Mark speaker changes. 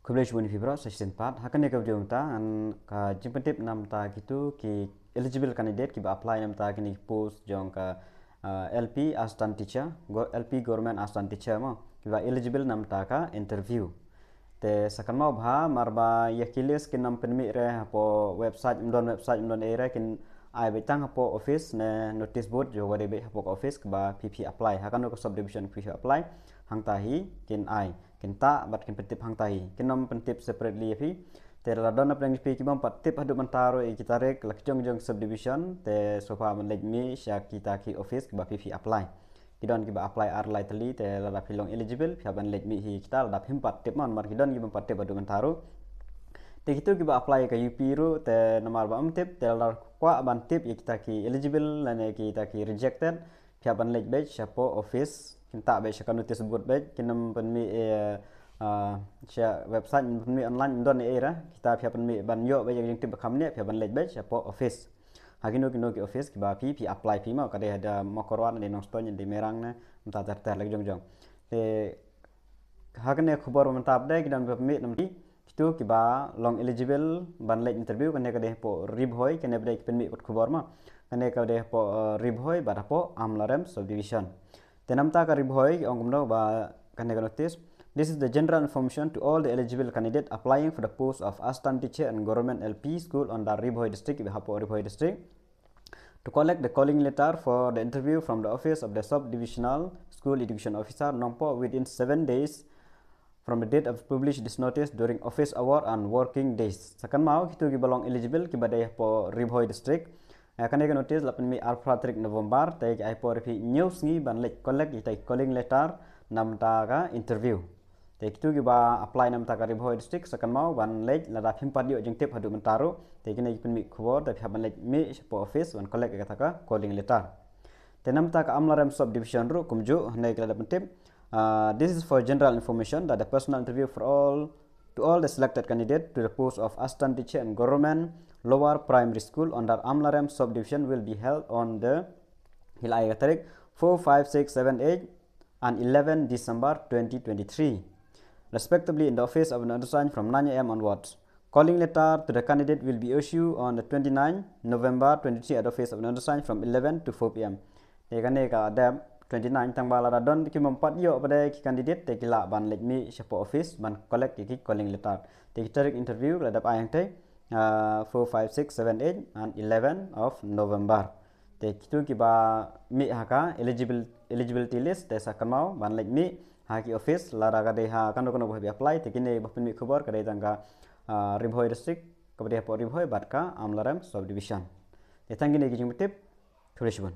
Speaker 1: Kublai Shubun Fibra Section 4 hakan ne kabdi umta an ka jimpentip nam ta gitu ki eligible candidate ki ba apply nam ta kini post jong ka LP assistant teacher LP government assistant teacher mo ki ba eligible nam ta ka interview te sakan mau bha marba yakilis kin nam penmi re po website mdon era kin ai betang po office ne notice board jo wade be po office ba pp apply hakan ko subdivision pp apply hang tahi kin ai kin ta bat kin pentip hang tahi kin nam pentip separately fi te la dona preng pi ki bam patip hadu mentaro e kita rek lak jong subdivision te sofa man lek mi sya kita ki office ba pp apply kidon ki ba apply ar lightly te la pilong eligible pya ban lek mi hi kita la him patip man mar kidon ki bam patip hadu mentaro te gitu ki ba apply ka UP ru te nomor ba tip te la kwa ban tip ye kita ki eligible lane kita ki rejected pya ban lek be syapo office kinta be syaka notice board be kinam penmi website penmi online don era kita pya penmi ban yo be yang tip kham ne pya ban lek be syapo office hagino ki office ki ba pi apply pi ma kade ada mokorwan de noston de merang na mta tar lek jong te hagne khobor mantap de kidan penmi nam itu ki ba long eligible ban lek interview kane kade po ribhoy kane be penmi pot khobor ma kane kade po ribhoy ba po amlarem subdivision tenamta ka ribhoy ongumno ba kane notice. This is the general information to all the eligible candidates applying for the post of assistant teacher and government LP school on the Ribhoy district Ribhoy district to collect the calling letter for the interview from the office of the sub-divisional school education officer Nongpo within 7 days from the date of publish this notice during office hour and working days. Sakan mau kitu ki balong eligible ki badai po Ribhoy district akan ada notice 8 November tai ai po refi news ngi ban lek collect tai calling letter nam ta ka interview te kitu ki ba apply nam ta ka Ribhoy district sakan mau ban lek la da phim padio jeng tip hadu mentaro te kini pen mi khobor ta ban lek mi po office ban collect ka ka calling letter te nam ta ka amlarem subdivision ru kumju nei kala da tip this is for general information that the personal interview for all the selected candidate to the post of assistant teacher and government lower primary school under Amlarem subdivision will be held on the Hilai Tarik 4, 5, 6, 7, 8 and 11 December 2023 respectively in the office of an undersigned from 9 a.m. onwards. Calling letter to the candidate will be issued on the 29 November 23 at the office of an undersigned from 11 to 4 p.m. Tekane ka ada 29 tang bala radon ki mempat yo pada ki candidate te kila ban let mi syapo office ban collect ki calling letter te tarik interview ladap ayang te 4, 5, 6, 7, 8 and 11 of November te kitu ki ba mi haka eligibility list te sakamau ban let mi haki office lara ka de ha kanu bhabi apply te kini bapin mi khobor ka de tangka Ribhoy district ka de po Ribhoy bat ka Amlarem subdivision te tangini ki jing tip thurishbon